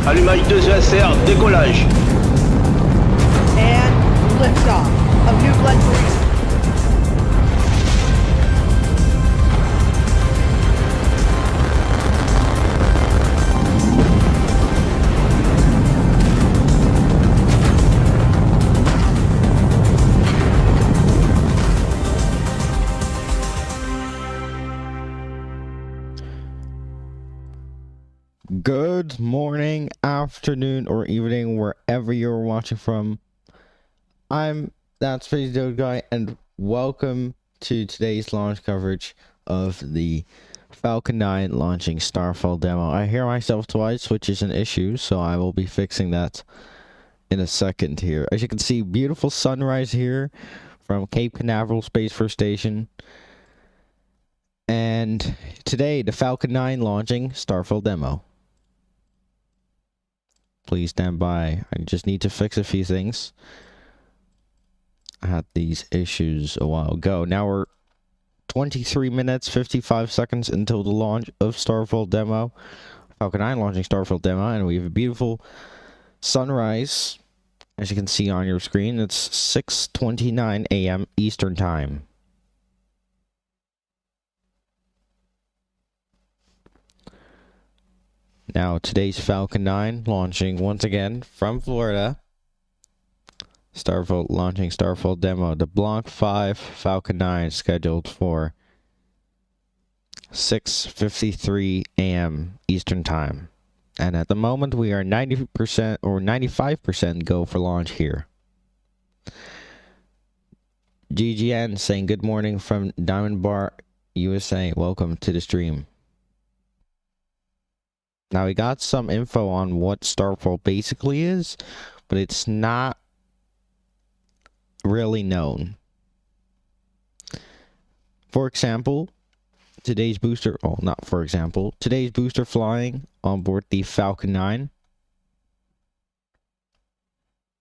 Allumage 2 ESR, décollage. And liftoff of New Glenn 3. Good morning, afternoon, or evening, wherever you're watching from. I'm ThatSpaceDogeGuy, and welcome to today's launch coverage of the Falcon 9 launching Starfall demo. I hear myself twice, which is an issue, so I will be fixing that in a second here. As you can see, beautiful sunrise here from Cape Canaveral Space Force Station. And today, the Falcon 9 launching Starfall demo. Please stand by. I just need to fix a few things. I had these issues a while ago. Now we're 23 minutes, 55 seconds until the launch of Starfall demo. Falcon 9 launching Starfall demo, and we have a beautiful sunrise. As you can see on your screen, it's 6:29 a.m. Eastern Time. Now, today's Falcon 9 launching once again from Florida. Starfall launching Starfall demo. The Block 5 Falcon 9 scheduled for 6:53 a.m. Eastern Time. And at the moment, we are 90% or 95% go for launch here. GGN saying good morning from Diamond Bar, USA. Welcome to the stream. Now, we got some info on what Starfall basically is, but it's not really known. For example, today's booster flying on board the Falcon 9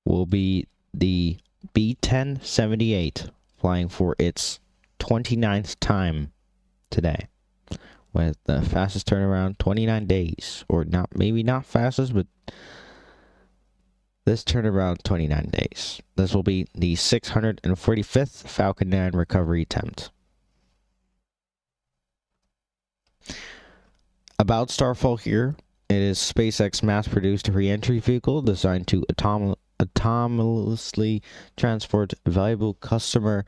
will be the B-1078, flying for its 29th time today, with the fastest turnaround 29 days, or maybe not fastest, but this turnaround 29 days. This will be the 645th Falcon 9 recovery attempt. About Starfall here, it is SpaceX mass-produced re-entry vehicle designed to autonomously transport valuable customer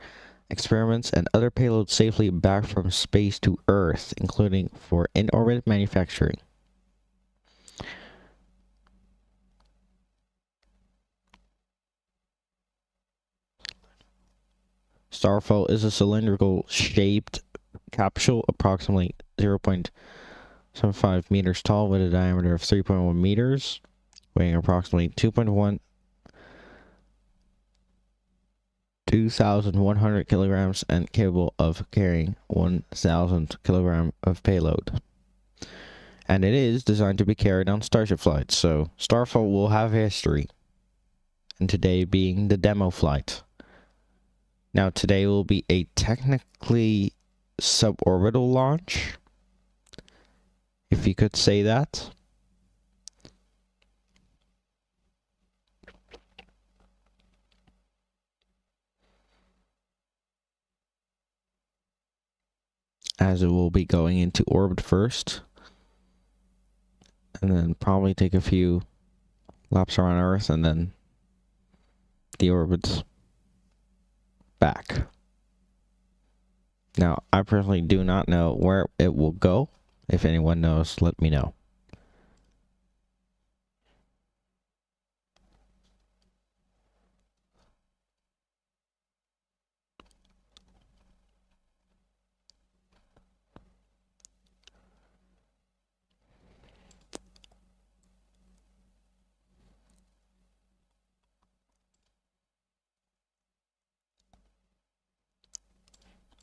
experiments and other payloads safely back from space to Earth, including for in-orbit manufacturing. Starfall is a cylindrical shaped capsule approximately 0.75 meters tall with a diameter of 3.1 meters, weighing approximately 2,100 kilograms and capable of carrying 1,000 kilogram of payload. And it is designed to be carried on Starship flights, so Starfall will have history. And today being the demo flight. Now today will be a technically suborbital launch, if you could say that. As it will be going into orbit first, and then probably take a few laps around Earth, and then the orbits back. Now, I personally do not know where it will go. If anyone knows, let me know.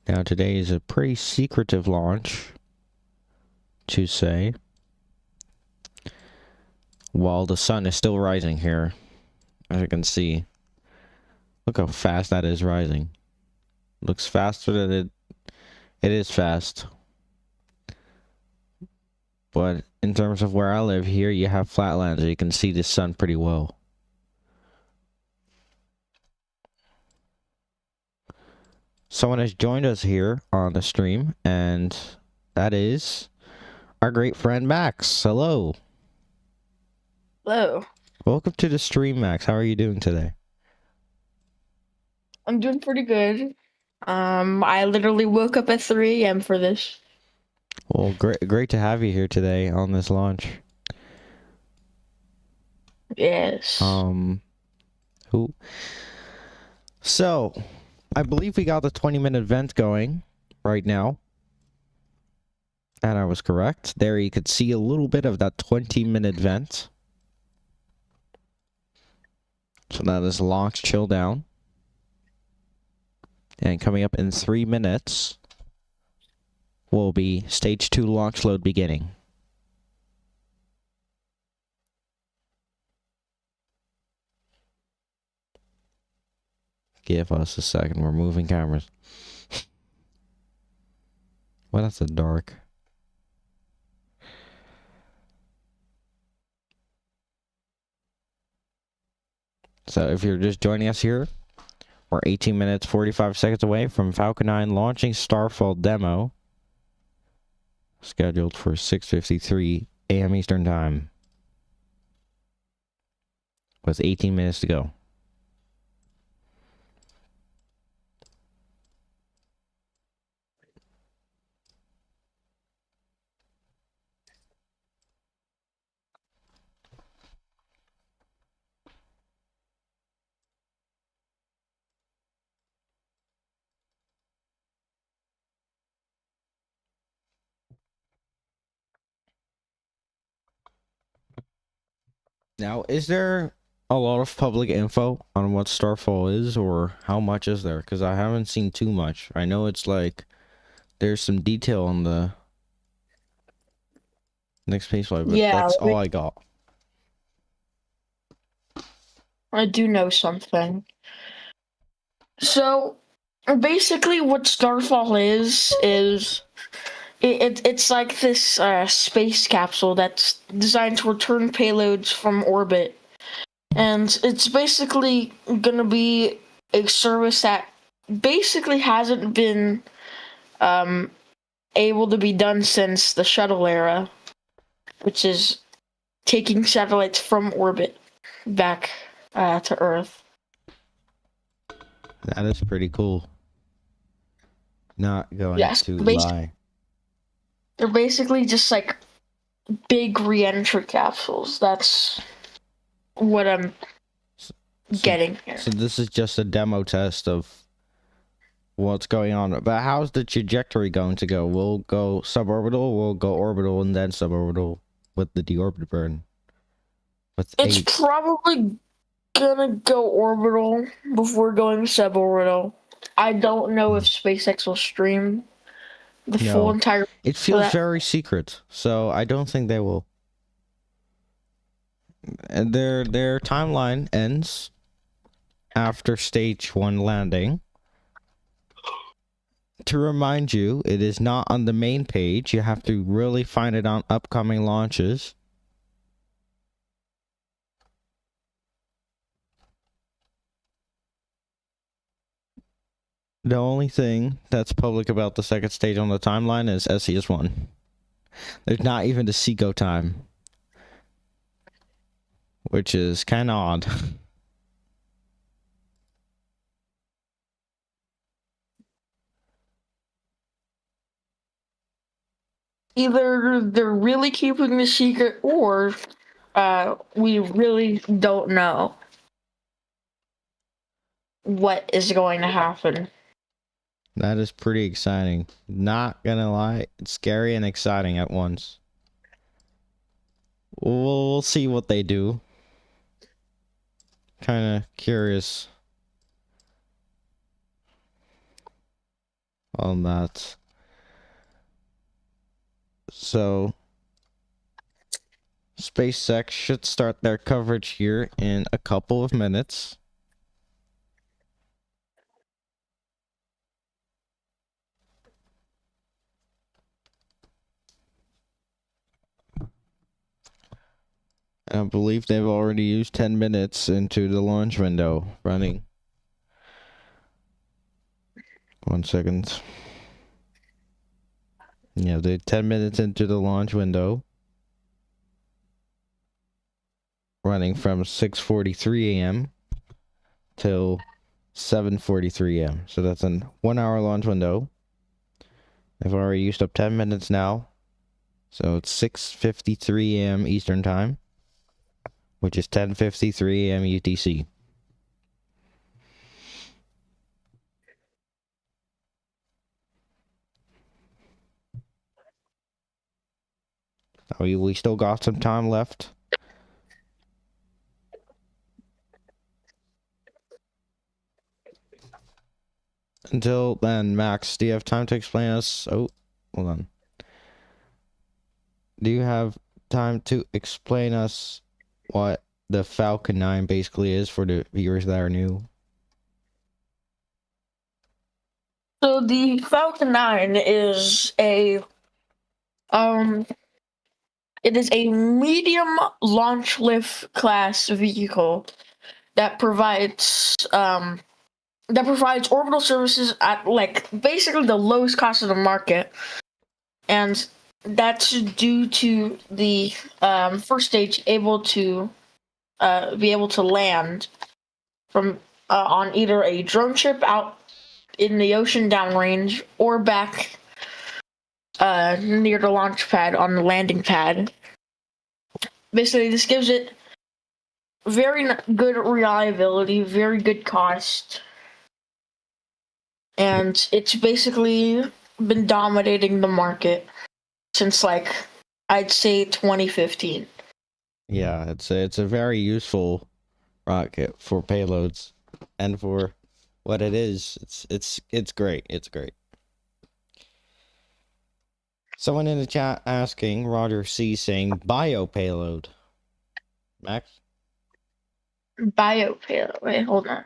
Now, today is a pretty secretive launch, to say, while the sun is still rising here. As you can see, look how fast that is rising. Looks faster than it is fast, but in terms of where I live here, you have flatlands, so you can see the sun pretty well. Someone has joined us here on the stream, and that is our great friend Max. Hello. Hello. Welcome to the stream, Max. How are you doing today? I'm doing pretty good. I literally woke up at 3 a.m. for this. Well, great to have you here today on this launch. Yes. Who? So, I believe we got the 20-minute event going right now. And I was correct. There you could see a little bit of that 20-minute vent. So that is launch chill down. And coming up in 3 minutes will be stage 2 launch load beginning. Give us a second. We're moving cameras. Well, that's a dark. So if you're just joining us here, we're 18 minutes, 45 seconds away from Falcon 9 launching Starfall demo. Scheduled for 6:53 a.m. Eastern Time. With 18 minutes to go. Now, is there a lot of public info on what Starfall is, or how much is there? Because I haven't seen too much. I know it's like there's some detail on the next page slide, but Yeah, that's all I got. I do know something. So, basically, what Starfall is it's like this space capsule that's designed to return payloads from orbit. And it's basically gonna be a service that basically hasn't been able to be done since the shuttle era, which is taking satellites from orbit back to Earth. That is pretty cool. Not going Yes, to lie. they're basically just like big re-entry capsules. That's what I'm getting here. So this is just a demo test of what's going on. But how's the trajectory going to go? We'll go suborbital, we'll go orbital, and then suborbital with the deorbit burn. It's probably gonna go orbital before going suborbital. I don't know if SpaceX will stream the full entire. It feels very secret, so I don't think they will. And their timeline ends after stage 1 landing. To remind you, it is not on the main page. You have to really find it on upcoming launches. The only thing that's public about the second stage on the timeline is SES1. There's not even the SECO time, which is kind of odd. Either they're really keeping the secret, or we really don't know what is going to happen. That is pretty exciting. Not gonna lie, it's scary and exciting at once. We'll see what they do. Kind of curious on that. So, SpaceX should start their coverage here in a couple of minutes. I believe they've already used 10 minutes into the launch window running. 1 second. Yeah, they're 10 minutes into the launch window. Running from 6:43 a.m. till 7:43 a.m. So that's a 1 hour launch window. They've already used up 10 minutes now. So it's 6:53 a.m. Eastern Time, which is 10:53 a.m. UTC. We still got some time left. Until then, Max, do you have time to explain us? Oh, hold on. Do you have time to explain us what the Falcon 9 basically is for the viewers that are new? So the Falcon 9 is it is a medium launch lift class vehicle that provides orbital services at like basically the lowest cost of the market, and that's due to the first stage be able to land from on either a drone ship out in the ocean downrange or back near the launch pad on the landing pad. Basically, this gives it very good reliability, very good cost, and it's basically been dominating the market since like I'd say 2015. Yeah, it's a very useful rocket for payloads and for what it is. It's great. It's great. Someone in the chat asking, Roger C saying bio payload. Max? Bio payload. Wait, hold on.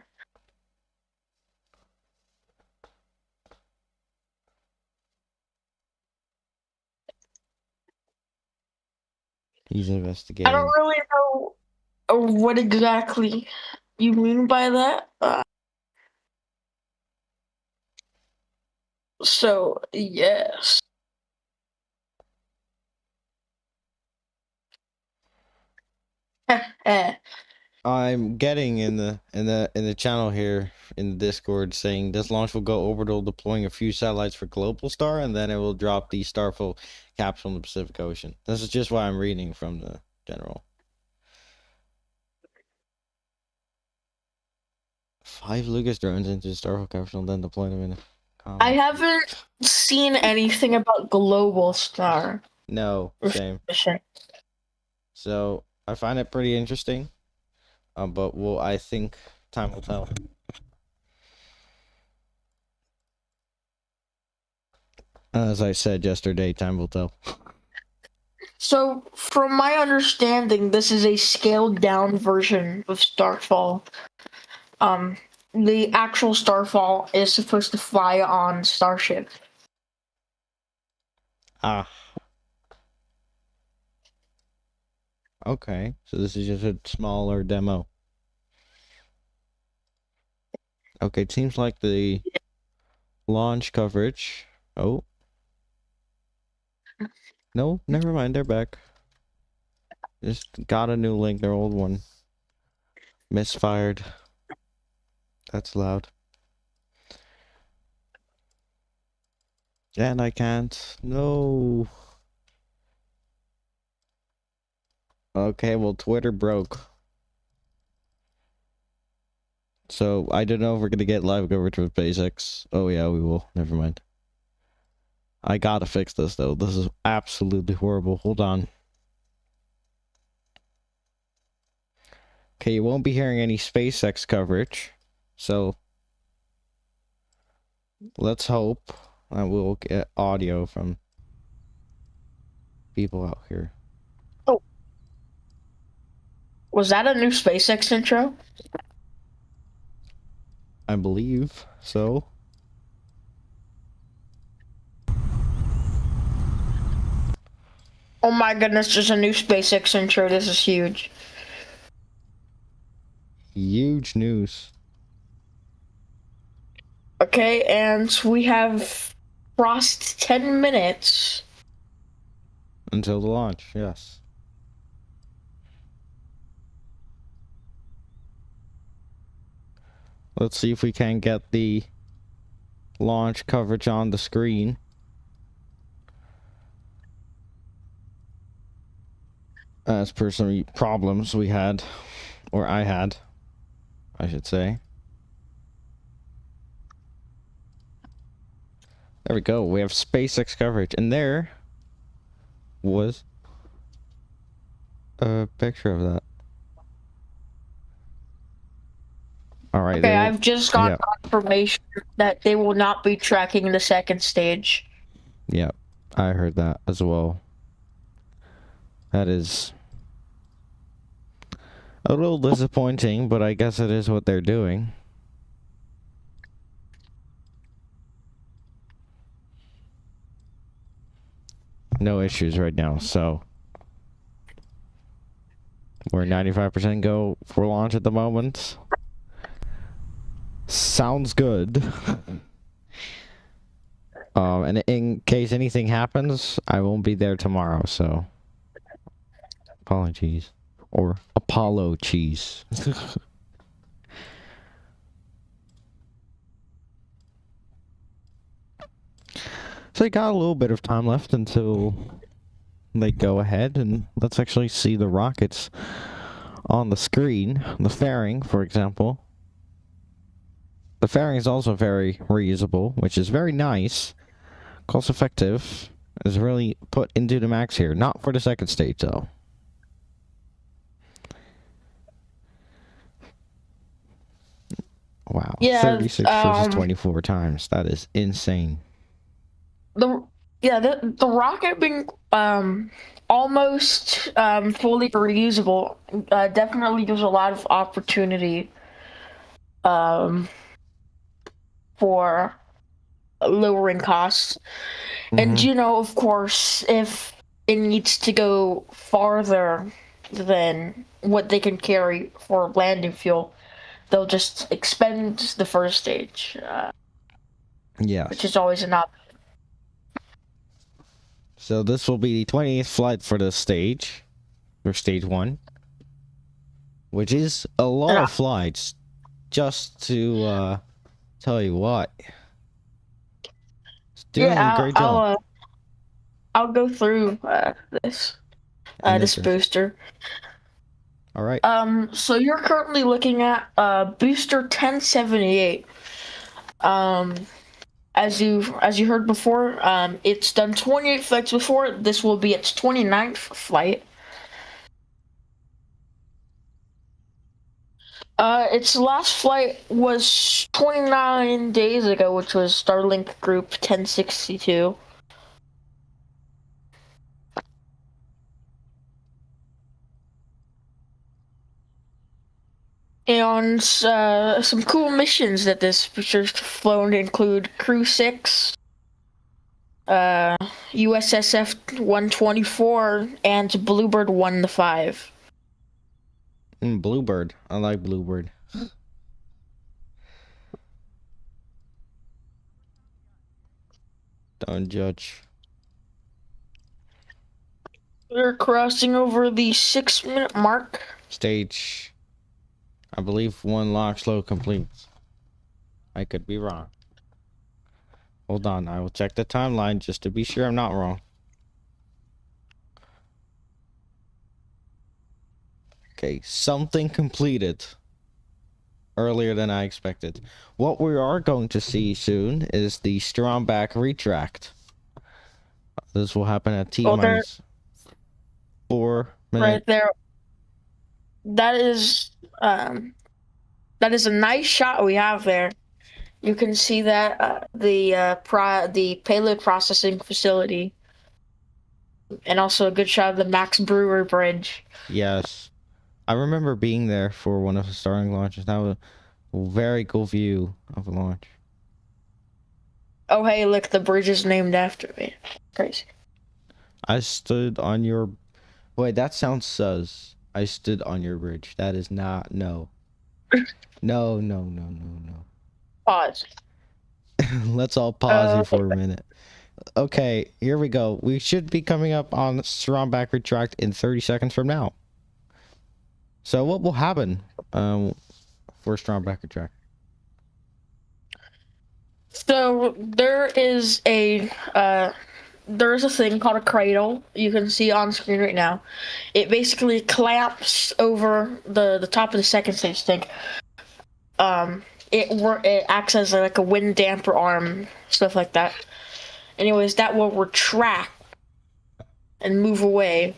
He's I investigating. don't really know what exactly you mean by that. So yes. I'm getting in the channel here in the Discord saying this launch will go orbital, deploying a few satellites for Global Star, and then it will drop the Starfall capsule in the Pacific Ocean. This is just what I'm reading from the general. 5 Lucas drones into the Starfall capsule, and then deploy them in. I haven't seen anything about Global Star. No, same. So I find it pretty interesting. But I think time will tell. As I said yesterday, time will tell. So, from my understanding, this is a scaled down version of Starfall. The actual Starfall is supposed to fly on Starship. Ah. Okay, so this is just a smaller demo. Okay, it seems like the launch coverage. Oh. No, never mind, they're back. Just got a new link, their old one misfired. That's loud. And I can't. No. Okay, well, Twitter broke. So, I don't know if we're gonna get live coverage with SpaceX. Oh yeah, we will. Never mind. I gotta fix this, though. This is absolutely horrible. Hold on. Okay, you won't be hearing any SpaceX coverage. So, let's hope that we'll get audio from people out here. Oh. Was that a new SpaceX intro? I believe so. Oh my goodness, there's a new SpaceX intro. This is huge. Huge news. Okay, and we have crossed 10 minutes. Until the launch, yes. Let's see if we can get the launch coverage on the screen. As per some problems we had, or I had, I should say. There we go. We have SpaceX coverage, and there was a picture of that. All right. Okay, I've just got confirmation that they will not be tracking the second stage. Yep, I heard that as well. That is a little disappointing, but I guess it is what they're doing. No issues right now, so we're 95% go for launch at the moment. Sounds good. And in case anything happens, I won't be there tomorrow, so apologies. Or Apollo cheese. So I got a little bit of time left until they go ahead, and let's actually see the rockets on the screen. The fairing, for example. The fairing is also very reusable, which is very nice. Cost effective. Is really put into the max here. Not for the second stage, though. Wow. Yeah, 36 versus 24 times. That is insane. The rocket being almost fully reusable definitely gives a lot of opportunity for lowering costs. And of course, if it needs to go farther than what they can carry for landing fuel, they'll just expend the first stage. Yes. Which is always an option. So this will be the 20th flight for the stage, or stage 1, which is a lot of flights. Just to tell you what, it's doing a great job. I'll go through this booster. All right. So you're currently looking at booster 1078. As you heard before, it's done 28 flights before. This will be its 29th flight. Its last flight was 29 days ago, which was Starlink Group 1062. And some cool missions that this booster's flown include Crew 6, USSF 124, and Bluebird 1-5. Bluebird. I like Bluebird. Don't judge. We're crossing over the 6-minute mark. Stage, I believe, 1 launch load complete. I could be wrong. Hold on, I will check the timeline just to be sure I'm not wrong. Okay, something completed earlier than I expected. What we are going to see soon is the Stromback retract. This will happen at T-minus 4 minutes. Right there. That is a nice shot we have there. You can see that the payload processing facility, and also a good shot of the Max Brewer Bridge. Yes, I remember being there for one of the Starlink launches. That was a very cool view of a launch. Oh hey, look, the bridge is named after me. Crazy. I stood on your... Wait, that sounds sus. I stood on your bridge. That is not... No. No, no, no, no, no. Pause. Let's all pause here for a minute. Okay, here we go. We should be coming up on strong back retract in 30 seconds from now. So what will happen for strong back retract? So there is a thing called a cradle. You can see on screen right now. It basically clamps over the top of the second stage tank. It acts as like a wind damper arm, stuff like that. Anyways, that will retract and move away,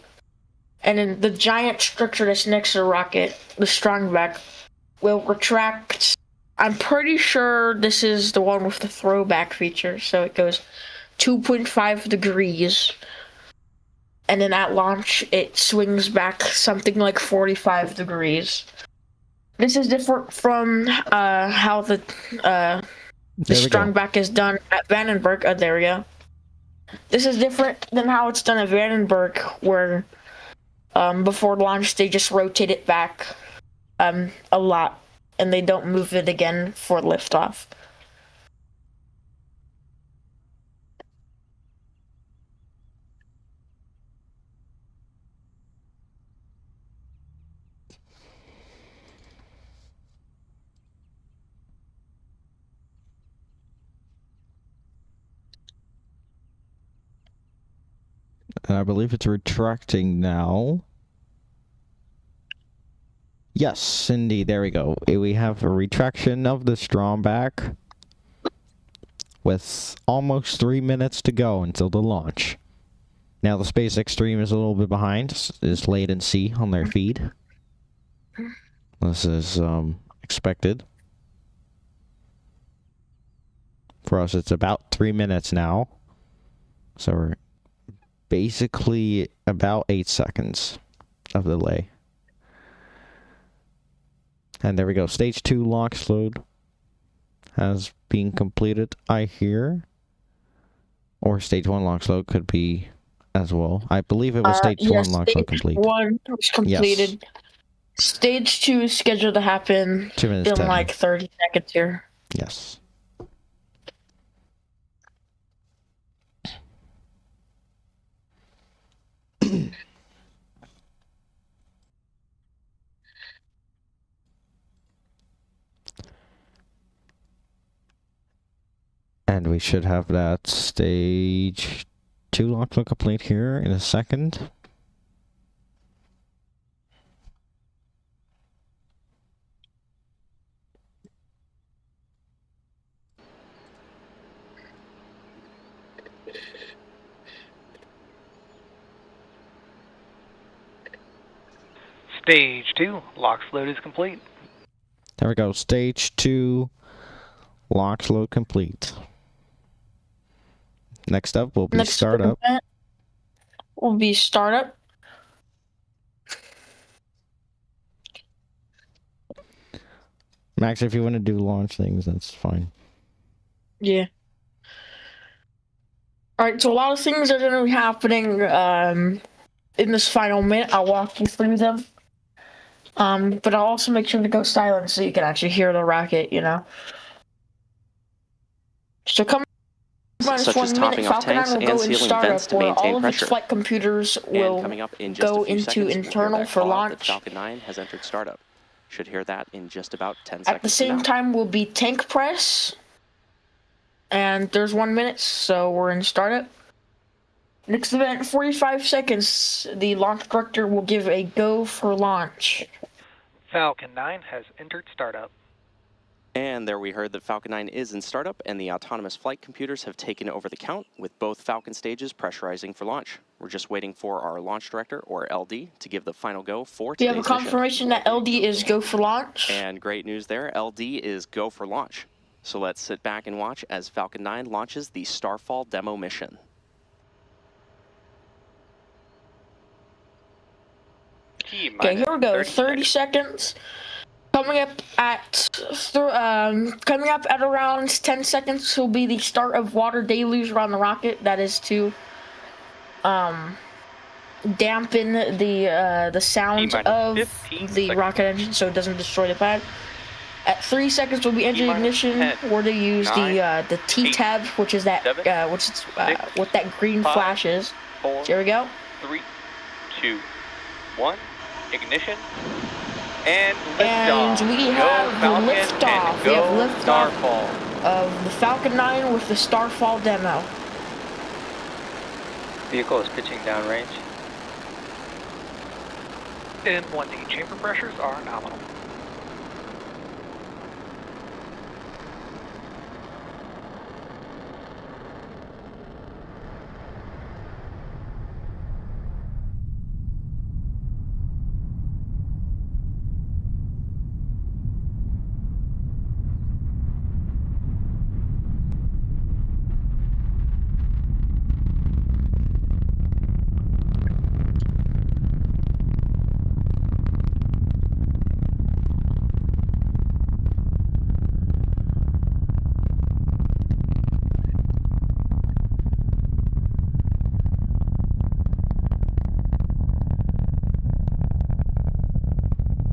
and then the giant structure that's next to the rocket, the strongback, will retract. I'm pretty sure this is the one with the throwback feature, so it goes 2.5 degrees, and then at launch it swings back something like 45 degrees. This is different from how the strongback is done at Vandenberg. There we go. This is different than how it's done at Vandenberg, where before launch they just rotate it back a lot, and they don't move it again for liftoff. And I believe it's retracting now. Yes, indeed. There we go. We have a retraction of the strong back with almost 3 minutes to go until the launch. Now the SpaceX stream is a little bit behind. It's latency on their feed. This is expected. For us, it's about 3 minutes now. So we're basically about 8 seconds of delay. And there we go. Stage 2 launch load has been completed, I hear. Or stage 1 launch load could be as well. I believe it was stage 1 launch load complete. Stage 1 was completed. Yes. Stage 2 is scheduled to happen 2 minutes in 10. like 30 seconds here. Yes. And we should have that stage 2 launch load complete here in a second. Stage 2, launch load is complete. There we go. Stage 2 launch load complete. Next up will be startup. Will be startup. Max, if you want to do launch things, that's fine. Yeah. Alright, so a lot of things are going to be happening in this final minute. I'll walk you through them. But I'll also make sure to go silent so you can actually hear the rocket, you know. So come such as topping off tanks and sealing vents to maintain pressure. Flight computers will coming up in just go a few into seconds, internal for launch. Falcon 9 has entered startup. Should hear that in just about 10 seconds. At the same time will be tank press. And there's 1 minute, so we're in startup. Next event, 45 seconds. The launch director will give a go for launch. Falcon 9 has entered startup. And there we heard that Falcon 9 is in startup, and the autonomous flight computers have taken over the count, with both Falcon stages pressurizing for launch. We're just waiting for our launch director, or LD, to give the final go for today's mission. We have a confirmation that LD is go for launch. And great news there, LD is go for launch. So let's sit back and watch as Falcon 9 launches the Starfall demo mission. Okay, here we go. 30 seconds. Coming up at around 10 seconds will be the start of water deluge around the rocket. That is to dampen the sound T-minus of 15 the seconds. rocket engine so it doesn't destroy the pad. At 3 seconds, we'll be entering T-minus ignition. 10, We're to use 9, the T 8, tab, which is that 7, what that green 5, flash is. 4, So here we go. 3, 2, 1, ignition, and And liftoff. we Go have Falcon the liftoff. and We have go liftoff Starfall. of the Falcon 9 with the Starfall demo. Vehicle is pitching downrange. And 1D chamber pressures are nominal.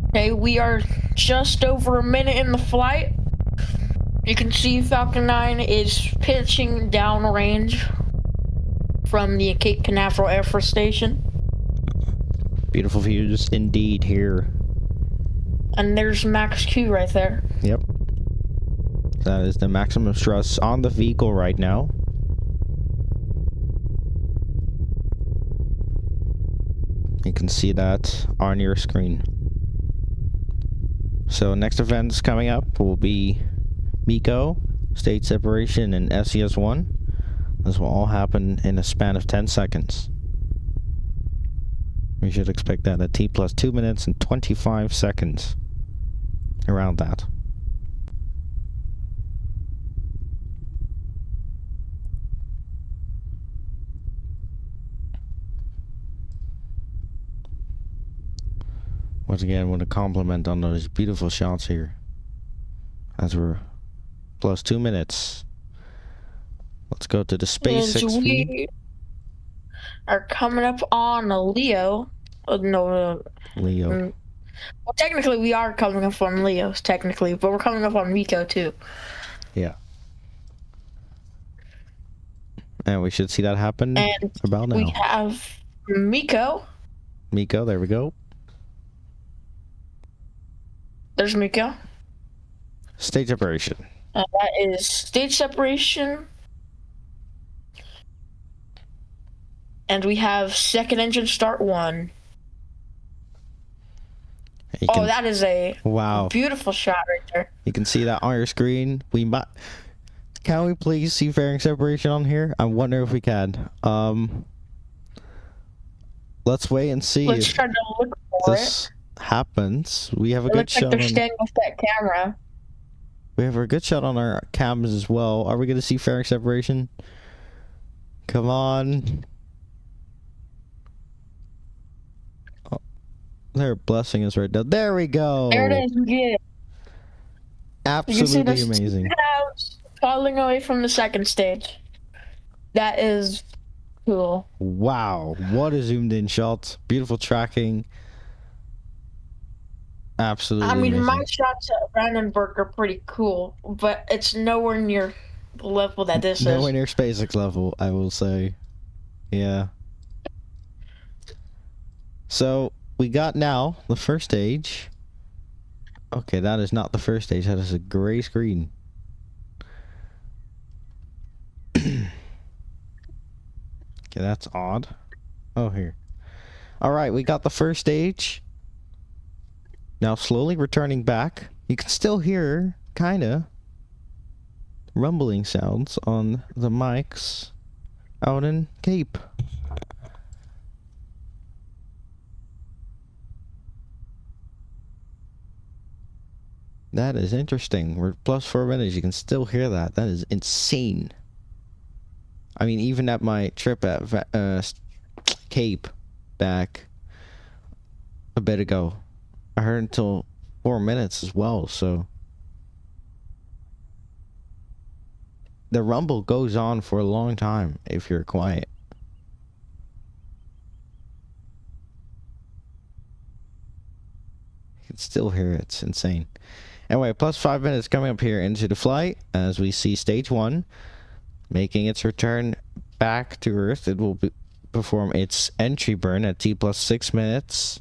Okay, we are just over a minute in the flight. You can see Falcon 9 is pitching downrange from the Cape Canaveral Air Force Station. Beautiful views indeed here. And there's Max Q right there. Yep. That is the maximum stress on the vehicle right now. You can see that on your screen. So next events coming up will be MECO, stage separation, and SES-1. This will all happen in a span of 10 seconds. We should expect that at T plus 2 minutes and 25 seconds. Around that. Once again, I want to compliment on those beautiful shots here. As we're plus 2 minutes. Let's go to the space 6 feed. We are coming up on a Leo. No, Leo. well, technically we are coming up on Leos, technically, but we're coming up on MECO too. Yeah. And we should see that happen And about now. we have MECO. MECO, there we go. There's MECO. Stage separation. That is stage separation. And we have second engine start 1. Oh, that is a beautiful shot right there. You can see that on your screen. Can we please see fairing separation on here? I wonder if we can. Let's wait and see. Let's try to look for this happens. We have a good shot. Like they're staying with that camera. We have a good shot on our cams as well. Are we going to see fairing separation? Come on. Oh, they're blessing us right now. There we go. There it is. Yeah. Absolutely amazing. Falling away from the second stage. That is cool. Wow, what a zoomed in shot. Beautiful tracking. Absolutely amazing. My shots at Brandenburg are pretty cool, but it's nowhere near the level that this is. Nowhere near SpaceX level, I will say. Yeah. So, we got now the first stage. Okay, that is not the first stage. That is a gray screen. Okay, that's odd. Oh, here. Alright, we got the first stage. Now slowly returning back. You can still hear, kinda, rumbling sounds on the mics out in Cape. That is interesting. We're plus 4 minutes. You can still hear that. That is insane. I mean, even at my trip at Cape back a bit ago, I heard until 4 minutes as well, so the rumble goes on for a long time if you're quiet. can still hear it. It's insane. Anyway, plus 5 minutes coming up here into the flight as we see stage 1 making its return back to Earth. It will perform its entry burn at T plus 6 minutes.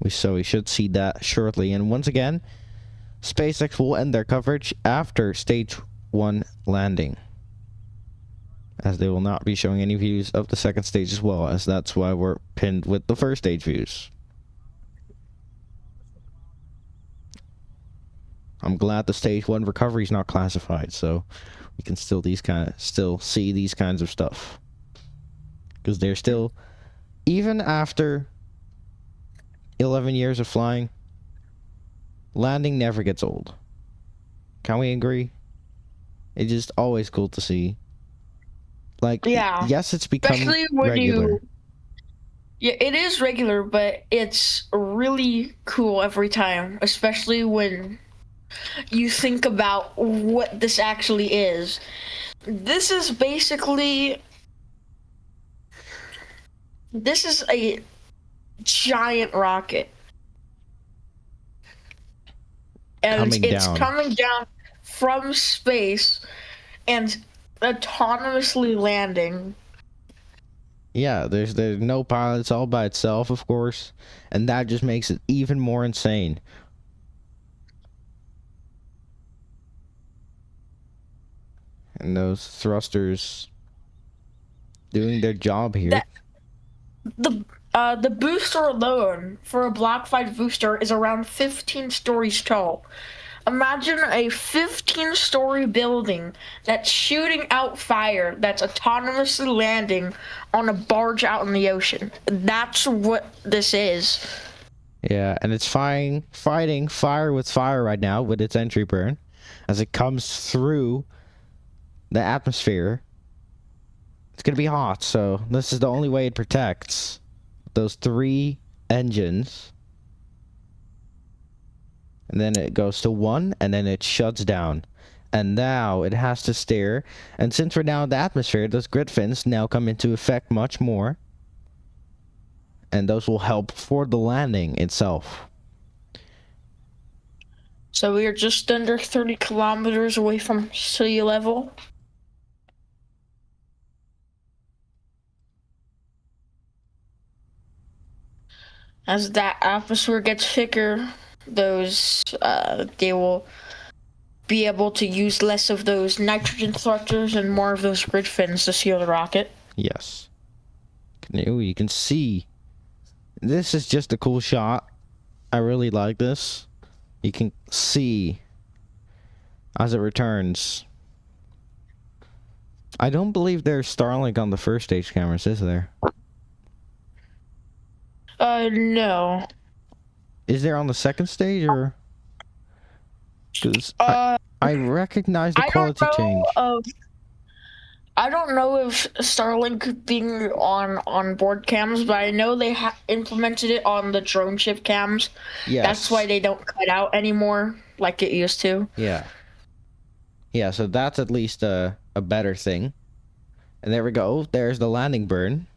So we should see that shortly. And once again, SpaceX will end their coverage after stage 1 landing, as they will not be showing any views of the second stage as well, as that's why we're pinned with the first stage views. I'm glad the stage 1 recovery is not classified, so we can still see these kinds of stuff, because they're still, even after 11 years of flying, landing never gets old. Can we agree? It's just always cool to see. Like, Yeah. yes, it's become Especially when regular. Yeah, it is regular, but it's really cool every time, especially when you think about what this actually is. This is a giant rocket. And it's coming down from space and autonomously landing. Yeah, there's no pilot. It's all by itself, of course, and that just makes it even more insane. And those thrusters doing their job here. The booster alone for a Block 5 booster is around 15 stories tall. Imagine a 15-story building that's shooting out fire, that's autonomously landing on a barge out in the ocean. That's what this is. Yeah, and it's fighting fire with fire right now with its entry burn, as it comes through the atmosphere. It's gonna be hot, so this is the only way it protects those 3 engines. And then it goes to 1, and then it shuts down. And now it has to steer. And since we're now in the atmosphere, those grid fins now come into effect much more. And those will help for the landing itself. So we are just under 30 kilometers away from sea level. As that atmosphere gets thicker, they will be able to use less of those nitrogen thrusters and more of those grid fins to seal the rocket. Yes. You can see. This is just a cool shot. I really like this. You can see as it returns. I don't believe there's Starlink on the first stage cameras, is there? No. Is there on the second stage, or? Because I recognize the quality change. I don't know if Starlink being on board cams, but I know they implemented it on the drone ship cams. Yes. That's why they don't cut out anymore like it used to. Yeah. Yeah, so that's at least a better thing. And there we go. There's the landing burn.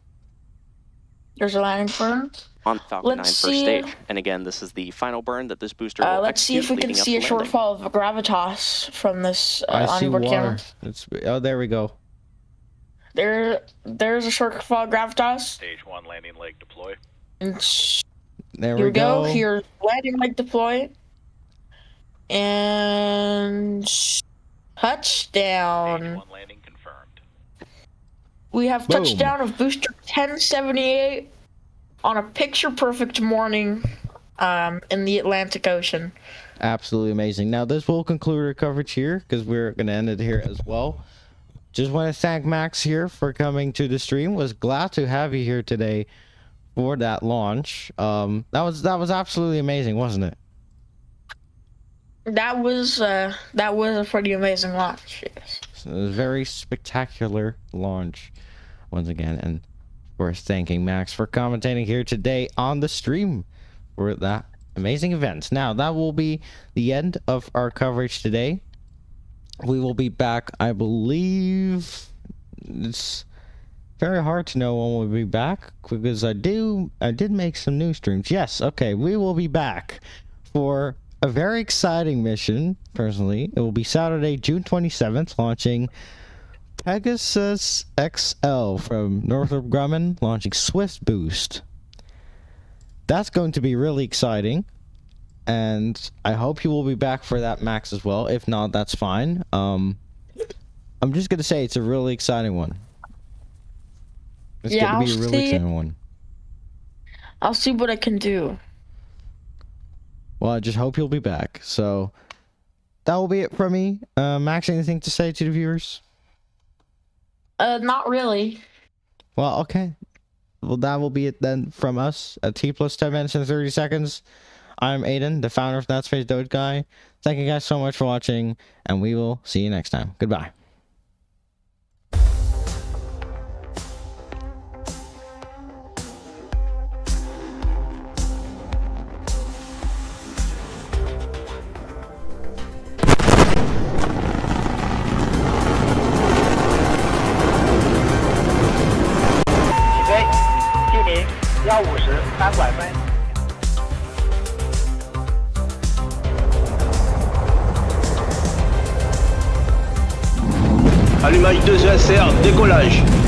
There's a landing burn. On Falcon 9 first stage. And again, this is the final burn that this booster will let's see if we can see a shortfall of gravitas from this onboard camera. Oh, there we go. There's a shortfall of gravitas. Stage 1 landing leg deploy. There we go. Here's landing leg deploy. And touchdown. Stage 1 landing confirmed. We have touchdown of booster 1078 on a picture-perfect morning in the Atlantic Ocean. Absolutely amazing. Now, this will conclude our coverage here, because we're going to end it here as well. Just want to thank Max here for coming to the stream. Was glad to have you here today for that launch. That was absolutely amazing, wasn't it? That was a pretty amazing launch. Yes. So it was a very spectacular launch once again, and of course thanking Max for commentating here today on the stream for that amazing event. Now that will be the end of our coverage today. We will be back, I believe it's very hard to know when we'll be back because I did make some new streams. Yes, okay, we will be back for a very exciting mission. Personally, it will be Saturday, June 27th, launching Pegasus XL from Northrop Grumman, launching Swift Boost. That's going to be really exciting, and I hope you will be back for that, Max, as well. If not, that's fine. I'm just gonna say it's a really exciting one. It's gonna be a really exciting one. I'll see what I can do. Well, I just hope you'll be back. So that will be it from me. Max, anything to say to the viewers? Not really. Well, okay. Well, that will be it then from us at T plus 10 minutes and 30 seconds. I'm Aiden, the founder of ThatSpaceDogeGuy. Thank you guys so much for watching, and we will see you next time. Goodbye. Allumage 2 ESR, décollage.